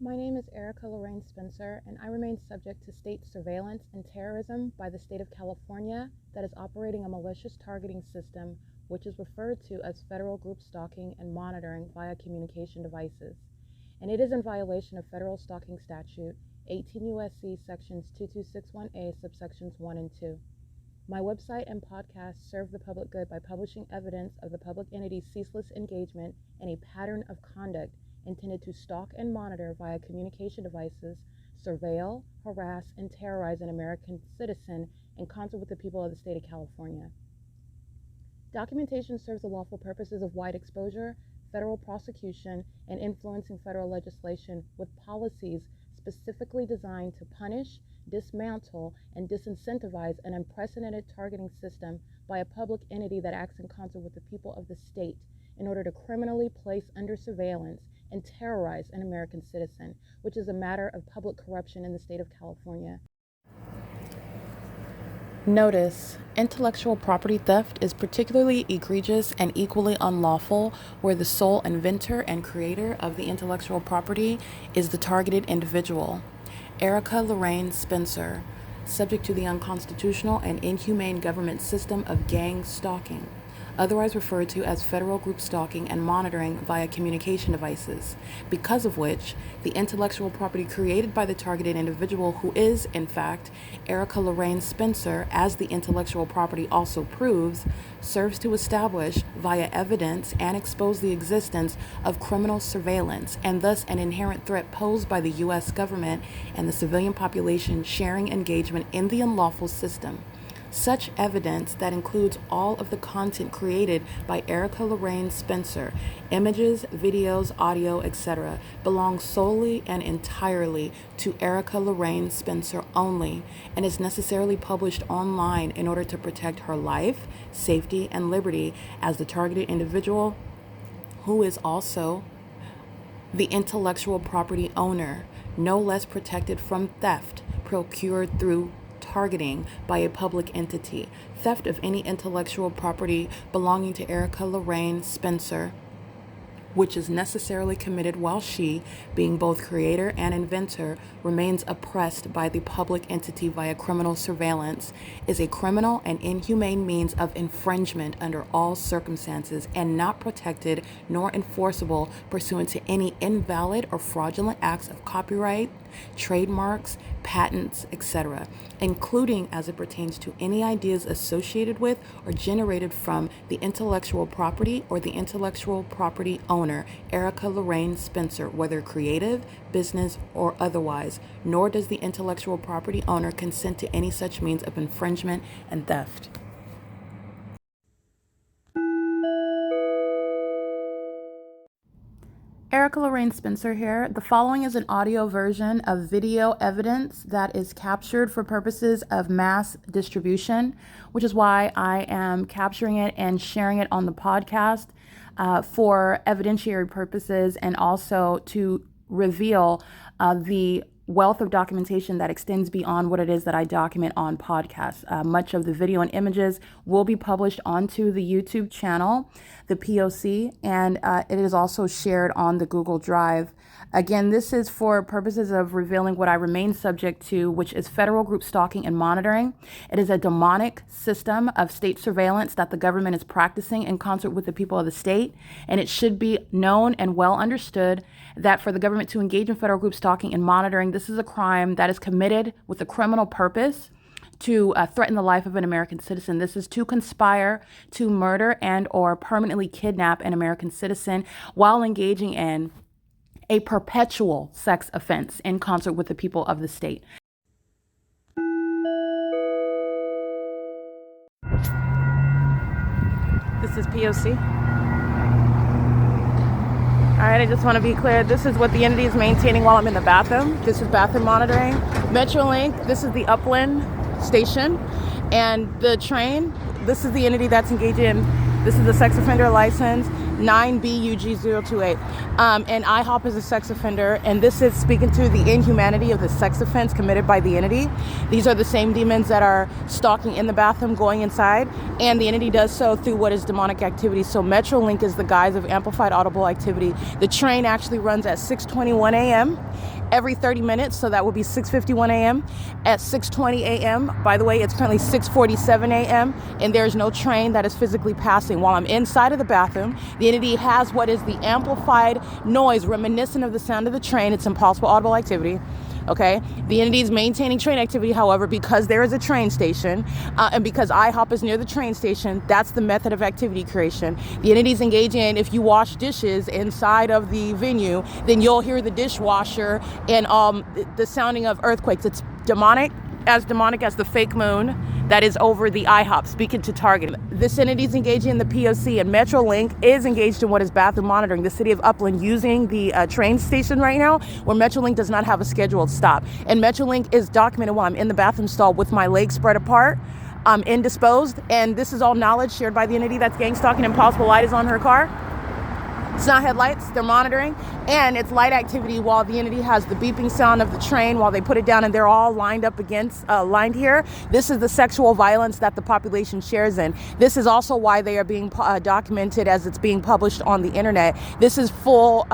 My name is Erica Lorraine Spencer, and I remain subject to state surveillance and terrorism by the state of California that is operating a malicious targeting system, which is referred to as federal group stalking and monitoring via communication devices. And it is in violation of federal stalking statute 18 U.S.C. sections 2261A subsections 1 and 2. My website and podcast serve the public good by publishing evidence of the public entity's ceaseless engagement in a pattern of conduct intended to stalk and monitor via communication devices, surveil, harass, and terrorize an American citizen in concert with the people of the state of California. Documentation serves the lawful purposes of wide exposure, federal prosecution, and influencing federal legislation with policies specifically designed to punish, dismantle, and disincentivize an unprecedented targeting system by a public entity that acts in concert with the people of the state in order to criminally place under surveillance and terrorize an American citizen, which is a matter of public corruption in the state of California. Notice: intellectual property theft is particularly egregious and equally unlawful where the sole inventor and creator of the intellectual property is the targeted individual. Erica Lorraine Spencer, subject to the unconstitutional and inhumane government system of gang stalking, otherwise referred to as federal group stalking and monitoring via communication devices, because of which the intellectual property created by the targeted individual, who is, in fact, Erica Lorraine Spencer, as the intellectual property also proves, serves to establish via evidence and expose the existence of criminal surveillance and thus an inherent threat posed by the U.S. government and the civilian population sharing engagement in the unlawful system. Such evidence, that includes all of the content created by Erica Lorraine Spencer, images, videos, audio, etc., belongs solely and entirely to Erica Lorraine Spencer only and is necessarily published online in order to protect her life, safety, and liberty as the targeted individual, who is also the intellectual property owner, no less protected from theft procured through targeting by a public entity. Theft of any intellectual property belonging to Erica Lorraine Spencer, which is necessarily committed while she, being both creator and inventor, remains oppressed by the public entity via criminal surveillance, is a criminal and inhumane means of infringement under all circumstances and not protected nor enforceable pursuant to any invalid or fraudulent acts of copyright, trademarks, patents, etc., including as it pertains to any ideas associated with or generated from the intellectual property or the intellectual property owner, Erica Lorraine Spencer, whether creative, business, or otherwise, nor does the intellectual property owner consent to any such means of infringement and theft. Erica Lorraine Spencer here. The following is an audio version of video evidence that is captured for purposes of mass distribution, which is why I am capturing it and sharing it on the podcast for evidentiary purposes and also to reveal the wealth of documentation that extends beyond what it is that I document on podcasts. Much of the video and images will be published onto the YouTube channel, the P.O.C., and it is also shared on the Google Drive. Again, this is for purposes of revealing what I remain subject to, which is federal group stalking and monitoring. It is a demonic system of state surveillance that the government is practicing in concert with the people of the state, and it should be known and well understood that for the government to engage in federal group stalking and monitoring, this is a crime that is committed with a criminal purpose to threaten the life of an American citizen. This is to conspire to murder and or permanently kidnap an American citizen while engaging in a perpetual sex offense in concert with the people of the state. This is P.O.C. All right, I just want to be clear. This is what the entity is maintaining while I'm in the bathroom. This is bathroom monitoring. Metrolink, this is the UPLAND station. And the train, this is the entity that's engaged in, this is the sex offender license. 9BUG028. And IHOP is a sex offender, and this is speaking to the inhumanity of the sex offense committed by the entity. These are the same demons that are stalking in the bathroom, going inside, and the entity does so through what is demonic activity. So Metrolink is the guise of amplified audible activity. The train actually runs at 6:21 a.m. every 30 minutes, so that would be 6:51 a.m. At 6:20 a.m., by the way, it's currently 6:47 a.m., and there's no train that is physically passing. While I'm inside of the bathroom, the entity has what is the amplified noise reminiscent of the sound of the train. It's impossible audible activity. Okay, the entity is maintaining train activity. However, because there is a train station and because IHOP is near the train station, that's the method of activity creation. The entity is engaging in, if you wash dishes inside of the venue, then you'll hear the dishwasher and the sounding of earthquakes. It's demonic as the fake moon that is over the IHOP, speaking to target. This entity is engaging in the P.O.C, and Metrolink is engaged in what is bathroom monitoring. The city of Upland using the train station right now, where Metrolink does not have a scheduled stop. And Metrolink is documented while I'm in the bathroom stall with my legs spread apart. I'm indisposed, and this is all knowledge shared by the entity that's gang stalking. Impossible light is on her car. It's not headlights, they're monitoring, and it's light activity while the entity has the beeping sound of the train while they put it down, and they're all lined up against, lined here. This is the sexual violence that the population shares in. This is also why they are being documented as it's being published on the internet. This is full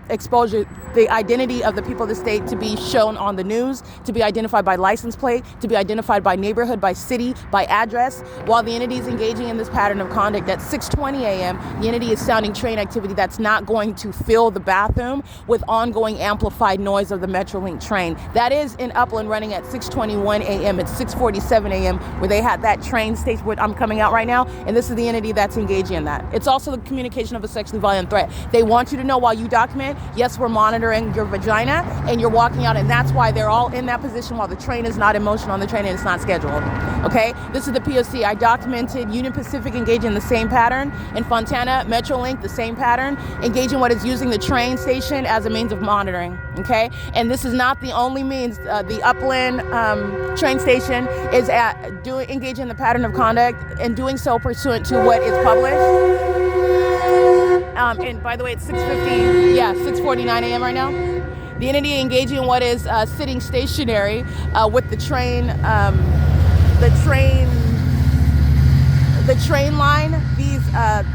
exposure, the identity of the people of the state to be shown on the news, to be identified by license plate, to be identified by neighborhood, by city, by address, while the entity is engaging in this pattern of conduct. At 6:20 a.m., the entity is sounding train activity that's not going to fill the bathroom with ongoing amplified noise of the Metrolink train. That is in Upland running at 6:21 a.m. It's 6:47 a.m. where they had that train station where I'm coming out right now, and this is the entity that's engaging in that. It's also the communication of a sexually violent threat. They want you to know while you document, yes, we're monitoring your vagina, and you're walking out, and that's why they're all in that position while the train is not in motion on the train and it's not scheduled. Okay, this is the P.O.C. I documented Union Pacific engaging in the same pattern. In Fontana, Metrolink, the same pattern, engaging what is using the train station as a means of monitoring. Okay, and this is not the only means. The Upland train station is engaging in the pattern of conduct and doing so pursuant to what is published. And by the way, it's 6:49 a.m. right now. The entity engaging in what is sitting stationary with the train line,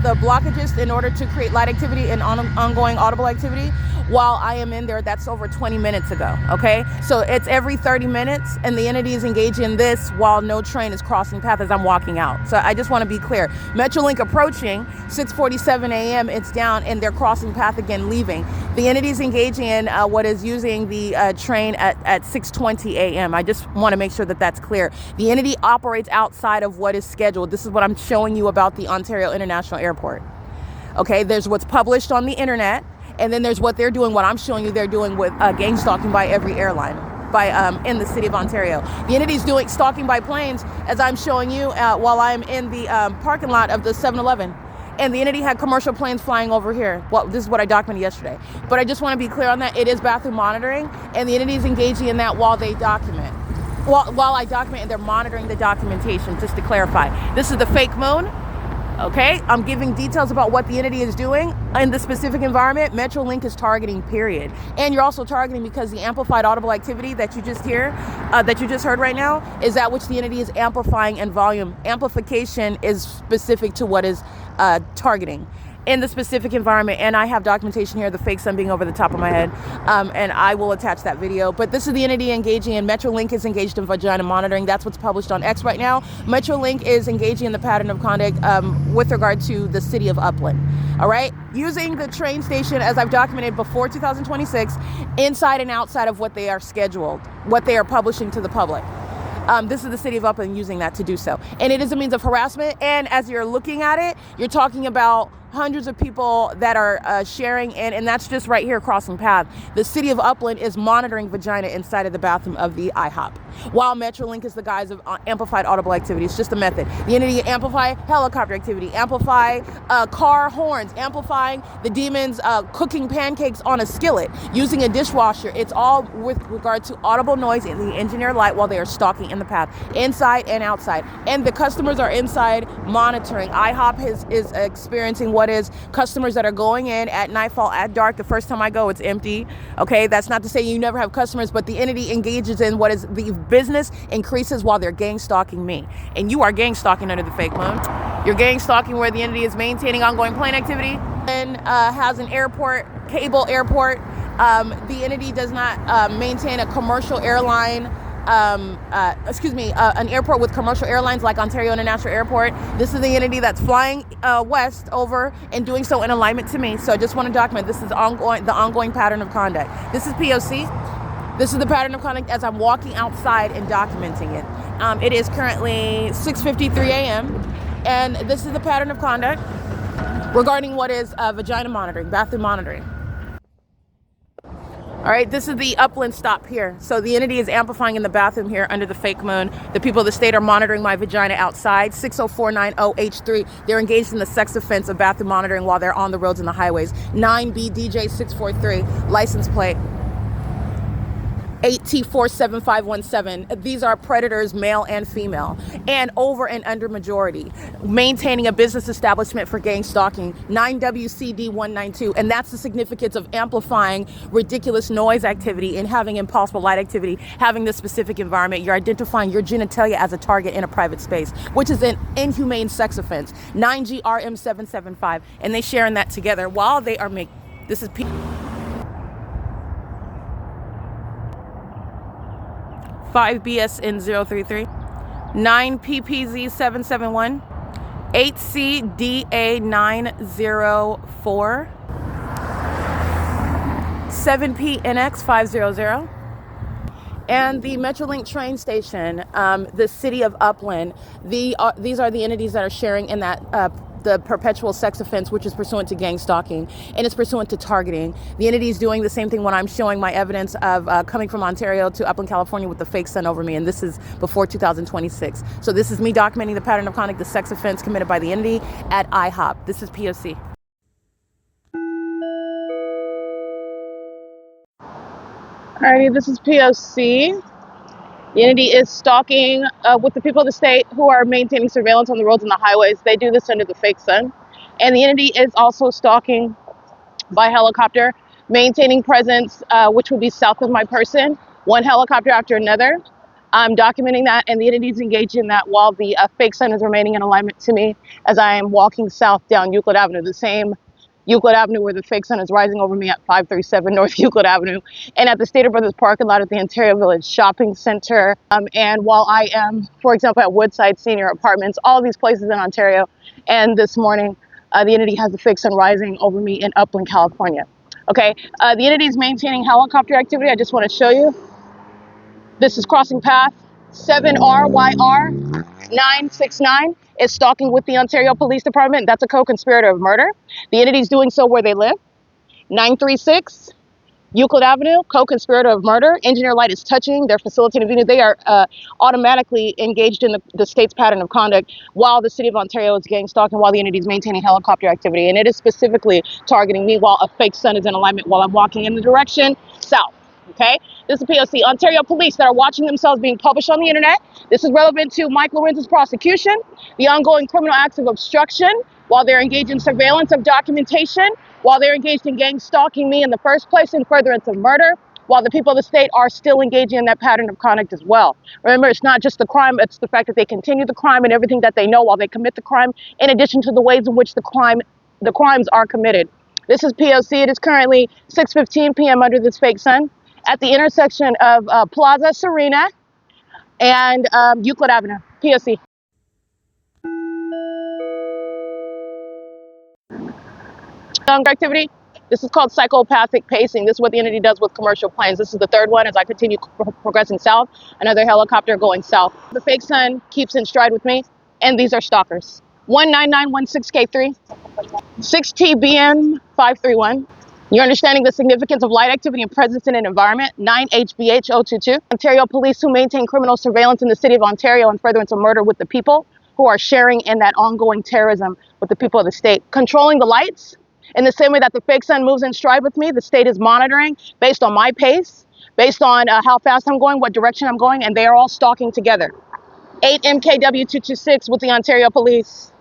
the blockages in order to create light activity and ongoing audible activity. While I am in there, that's over 20 minutes ago, okay? So it's every 30 minutes, and the entity is engaging in this while no train is crossing path as I'm walking out. So I just want to be clear. Metrolink approaching, 6:47 a.m., it's down, and they're crossing path again, leaving. The entity is engaging in what is using the train at 6:20 a.m. I just want to make sure that that's clear. The entity operates outside of what is scheduled. This is what I'm showing you about the Ontario International Airport. Okay, there's what's published on the internet, and then there's what they're doing, what I'm showing you they're doing with gang stalking by every airline in the city of Ontario. The entity's doing stalking by planes, as I'm showing you while I'm in the parking lot of the 7-Eleven. And the entity had commercial planes flying over here. Well, this is what I documented yesterday. But I just want to be clear on that. It is bathroom monitoring, and the entity is engaging in that while they document. While I document, and they're monitoring the documentation, just to clarify. This is the fake moon. Okay, I'm giving details about what the entity is doing in the specific environment. Metrolink is targeting, period. And you're also targeting because the amplified audible activity that you just heard right now, is that which the entity is amplifying in volume. Amplification is specific to what is targeting in the specific environment. And I have documentation here, the fake sun being over the top of my head, and I will attach that video. But this is the entity engaging in. Metrolink is engaged in vagina monitoring. That's what's published on X right now. Metrolink is engaging in the pattern of conduct with regard to the city of Upland. All right, using the train station, as I've documented before 2026, inside and outside of what they are scheduled, what they are publishing to the public. This is the city of Upland using that to do so. And it is a means of harassment. And as you're looking at it, you're talking about hundreds of people that are sharing, and that's just right here crossing path. The city of Upland is monitoring vagina inside of the bathroom of the IHOP, while Metrolink is the guise of amplified audible activity. It's just a method. The entity amplify helicopter activity, amplify car horns, amplifying the demons cooking pancakes on a skillet, using a dishwasher. It's all with regard to audible noise in the engineered light while they are stalking in the path, inside and outside. And the customers are inside monitoring. IHOP is experiencing what what is customers that are going in at nightfall, at dark. The first time I go, it's empty. Okay, that's not to say you never have customers, but the entity engages in what is the business increases while they're gang stalking me. And you are gang stalking under the fake moon. You're gang stalking where the entity is maintaining ongoing plane activity and has an airport, cable airport. The entity does not maintain a commercial airline, an airport with commercial airlines like Ontario International Airport. This is the entity that's flying west over and doing so in alignment to me. So I just want to document this is the ongoing pattern of conduct. This is P.O.C. This is the pattern of conduct as I'm walking outside and documenting it. It is currently 6:53 a.m. and this is the pattern of conduct regarding what is vagina monitoring, bathroom monitoring. All right, this is the upland stop here. So the entity is amplifying in the bathroom here under the fake moon. The people of the state are monitoring my vagina outside. 60490H3. They're engaged in the sex offense of bathroom monitoring while they're on the roads and the highways. 9BDJ643, license plate 8T47517. These are predators, male and female, and over and under majority, maintaining a business establishment for gang stalking. 9WCD192, and that's the significance of amplifying ridiculous noise activity and having impossible light activity, having this specific environment. You're identifying your genitalia as a target in a private space, which is an inhumane sex offense. 9GRM775, and they sharing that together while they are making, this is 5BSN033, 9PPZ771, 8CDA904, 7PNX500, and the Metrolink train station, the city of Upland. These are the entities that are sharing in that the perpetual sex offense, which is pursuant to gang stalking, and it's pursuant to targeting. The entity is doing the same thing when I'm showing my evidence of coming from Ontario to Upland, California with the fake sun over me, and this is before 2026. So this is me documenting the pattern of conduct, the sex offense committed by the entity at IHOP. This is P.O.C. Alrighty, this is P.O.C. The entity is stalking with the people of the state who are maintaining surveillance on the roads and the highways. They do this under the fake sun. And the entity is also stalking by helicopter, maintaining presence, which would be south of my person, one helicopter after another. I'm documenting that, and the entity is engaged in that while the fake sun is remaining in alignment to me as I am walking south down Euclid Avenue, the same Euclid Avenue where the fake sun is rising over me at 537 North Euclid Avenue, and at the Stater Brothers parking lot at the Ontario Village Shopping Center. And while I am, for example, at Woodside Senior Apartments, all these places in Ontario, and this morning, the entity has the fake sun rising over me in Upland, California. Okay, the entity is maintaining helicopter activity. I just want to show you. This is crossing path 7RYR969 is stalking with the Ontario Police Department. That's a co-conspirator of murder. The entity is doing so where they live. 936 Euclid Avenue, co-conspirator of murder. Engineer light is touching. They're facilitating video. They are automatically engaged in the state's pattern of conduct while the city of Ontario is gang stalking, while the entity is maintaining helicopter activity. And it is specifically targeting me while a fake sun is in alignment while I'm walking in the direction south. Okay, this is P.O.C. Ontario police that are watching themselves being published on the internet. This is relevant to Mike Lorenz's prosecution, the ongoing criminal acts of obstruction while they're engaged in surveillance of documentation, while they're engaged in gang stalking me in the first place in furtherance of murder, while the people of the state are still engaging in that pattern of conduct as well. Remember, it's not just the crime, it's the fact that they continue the crime and everything that they know while they commit the crime, in addition to the ways in which the crimes are committed. This is P.O.C. It is currently 6:15 p.m. under this fake sun at the intersection of Plaza Serena and Euclid Avenue. P.O.C. Activity. This is called psychopathic pacing. This is what the entity does with commercial planes. This is the third one as I continue progressing south. Another helicopter going south. The fake sun keeps in stride with me, and these are stalkers. 19916K3, 6TBN531. You're understanding the significance of light activity and presence in an environment. 9HBH022. Ontario police who maintain criminal surveillance in the city of Ontario and furtherance of murder with the people who are sharing in that ongoing terrorism with the people of the state. Controlling the lights. In the same way that the fake sun moves in stride with me, the state is monitoring based on my pace, based on how fast I'm going, what direction I'm going, and they are all stalking together. 8MKW226 with the Ontario police.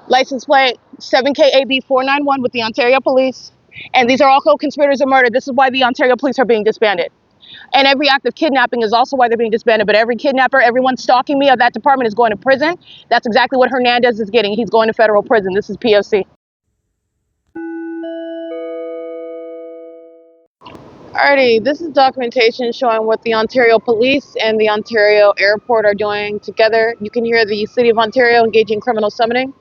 License plate 7KAB 491 with the Ontario Police. And these are all co-conspirators of murder. This is why the Ontario Police are being disbanded. And every act of kidnapping is also why they're being disbanded. But every kidnapper, everyone stalking me of that department is going to prison. That's exactly what Hernandez is getting. He's going to federal prison. This is P.O.C. Alrighty, this is documentation showing what the Ontario Police and the Ontario Airport are doing together. You can hear the City of Ontario engaging in criminal summoning.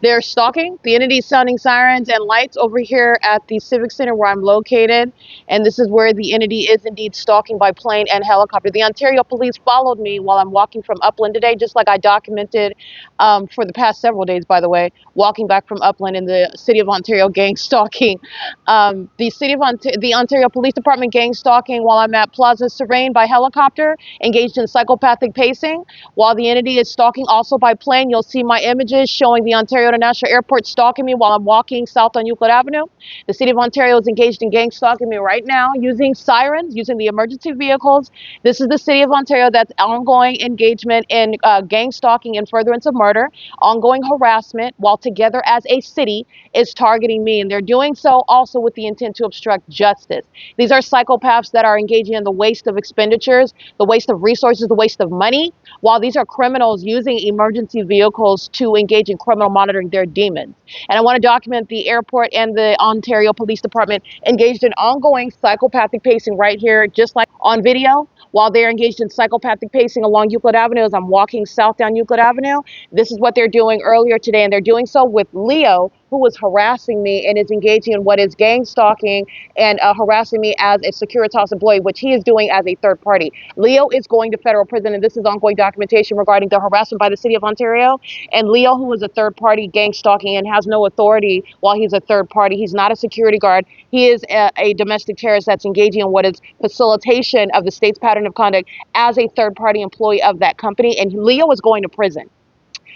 They're stalking. The entity is sounding sirens and lights over here at the Civic Center where I'm located. And this is where the entity is indeed stalking by plane and helicopter. The Ontario Police followed me while I'm walking from Upland today, just like I documented for the past several days, by the way, walking back from Upland in the City of Ontario gang stalking. The Ontario Police Department gang stalking while I'm at Plaza Serene by helicopter, engaged in psychopathic pacing. While the entity is stalking also by plane, you'll see my images showing the Ontario International Airport stalking me while I'm walking south on Euclid Avenue. The City of Ontario is engaged in gang stalking me right now using sirens, using the emergency vehicles. This is the City of Ontario that's ongoing engagement in gang stalking and furtherance of murder, ongoing harassment, while together as a city is targeting me. And they're doing so also with the intent to obstruct justice. These are psychopaths that are engaging in the waste of expenditures, the waste of resources, the waste of money, while these are criminals using emergency vehicles to engage in criminal monitoring their demons. And I want to document the airport and the Ontario Police Department engaged in ongoing psychopathic pacing right here, just like on video, while they're engaged in psychopathic pacing along Euclid Avenue as I'm walking south down Euclid Avenue. This is what they're doing earlier today, and they're doing so with Leo, who was harassing me and is engaging in what is gang stalking and harassing me as a Securitas employee, which he is doing as a third party. Leo is going to federal prison, and this is ongoing documentation regarding the harassment by the City of Ontario. And Leo, who is a third party gang stalking and has no authority while he's a third party, he's not a security guard. He is a domestic terrorist that's engaging in what is facilitation of the state's pattern of conduct as a third party employee of that company. And Leo is going to prison.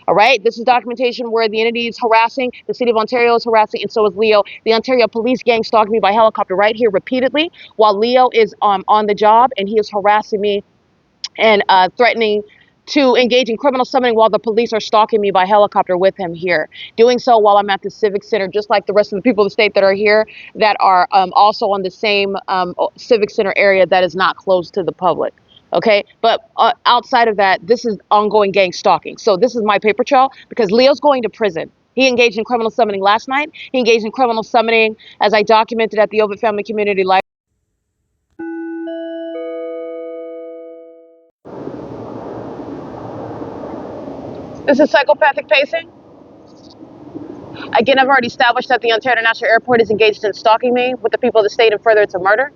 All right, this is documentation where the entity is harassing, the City of Ontario is harassing, and so is Leo. The Ontario Police gang stalking me by helicopter right here repeatedly while Leo is on the job, and he is harassing me and threatening to engage in criminal summoning while the police are stalking me by helicopter with him here. Doing so while I'm at the Civic Center, just like the rest of the people of the state that are here that are also on the same Civic Center area that is not closed to the public. Okay, but outside of that, this is ongoing gang stalking. So this is my paper trail because Leo's going to prison. He engaged in criminal summoning last night. He engaged in criminal summoning as I documented at the OVITT Family Community Library. This is psychopathic pacing. Again, I've already established that the Ontario International Airport is engaged in stalking me with the people of the state and furtherance of murder.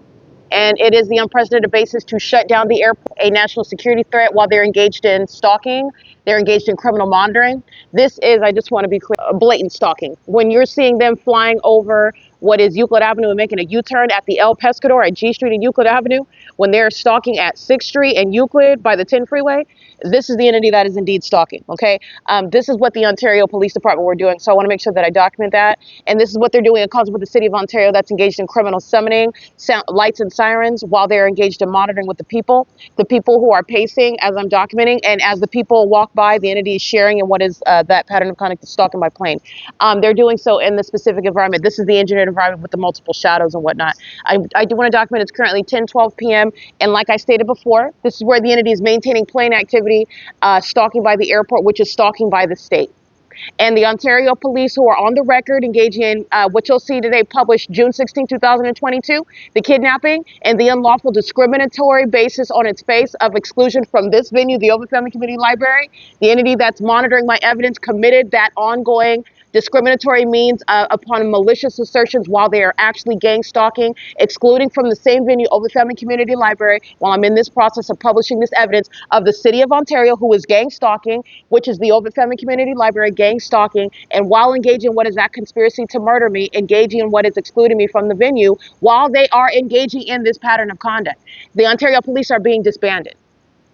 And it is the unprecedented basis to shut down the airport, a national security threat while they're engaged in stalking. They're engaged in criminal monitoring. This is, I just want to be clear, blatant stalking. When you're seeing them flying over what is Euclid Avenue and making a U-turn at the El Pescador at G Street and Euclid Avenue, when they're stalking at 6th Street and Euclid by the 10 freeway, this is the entity that is indeed stalking, okay? This is what the Ontario Police Department were doing, so I want to make sure that I document that. And this is what they're doing in concert with the City of Ontario that's engaged in criminal summoning, lights and sirens, while they're engaged in monitoring with the people who are pacing as I'm documenting, and as the people walk by, the entity is sharing in what is that pattern of conduct, stalking by plane. They're doing so in the specific environment. This is the engineered environment with the multiple shadows and whatnot. I do want to document it's currently 10:12 p.m. And like I stated before, this is where the entity is maintaining plane activity, stalking by the airport, which is stalking by the state. And the Ontario Police, who are on the record engaging in what you'll see today, published June 16, 2022, the kidnapping and the unlawful discriminatory basis on its face of exclusion from this venue, the OVITT Family Community Library. The entity that's monitoring my evidence committed that ongoing discriminatory means upon malicious assertions while they are actually gang stalking, excluding from the same venue, OVITT Family Community Library, while I'm in this process of publishing this evidence of the City of Ontario, who is gang stalking, which is the OVITT Family Community Library gang stalking, and while engaging in what is that conspiracy to murder me, engaging in what is excluding me from the venue, while they are engaging in this pattern of conduct. The Ontario Police are being disbanded.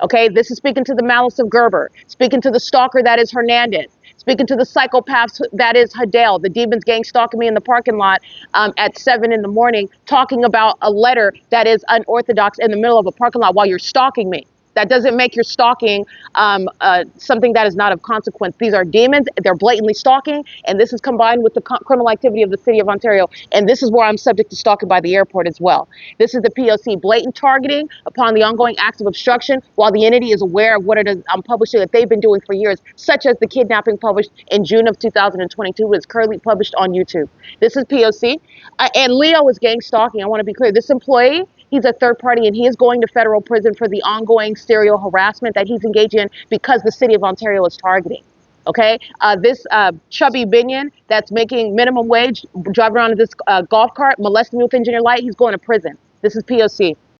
Okay, this is speaking to the malice of Gerber, speaking to the stalker that is Hernandez, speaking to the psychopaths that is Hadel, the demons gang stalking me in the parking lot at 7 in the morning, talking about a letter that is unorthodox in the middle of a parking lot while you're stalking me. That doesn't make your stalking something that is not of consequence. These are demons. They're blatantly stalking, and this is combined with the criminal activity of the city of Ontario. And this is where I'm subject to stalking by the airport as well. This is the P.O.C. blatant targeting upon the ongoing acts of obstruction, while the entity is aware of what it is I'm publishing that they've been doing for years, such as the kidnapping published in June of 2022, which is currently published on YouTube. This is P.O.C. And Leo is gang stalking. I want to be clear. This employee, he's a third party, and he is going to federal prison for the ongoing serial harassment that he's engaged in because the city of Ontario is targeting. Okay, this chubby binion that's making minimum wage, driving around in this golf cart, molesting me with engineer light, he's going to prison. This is P.O.C.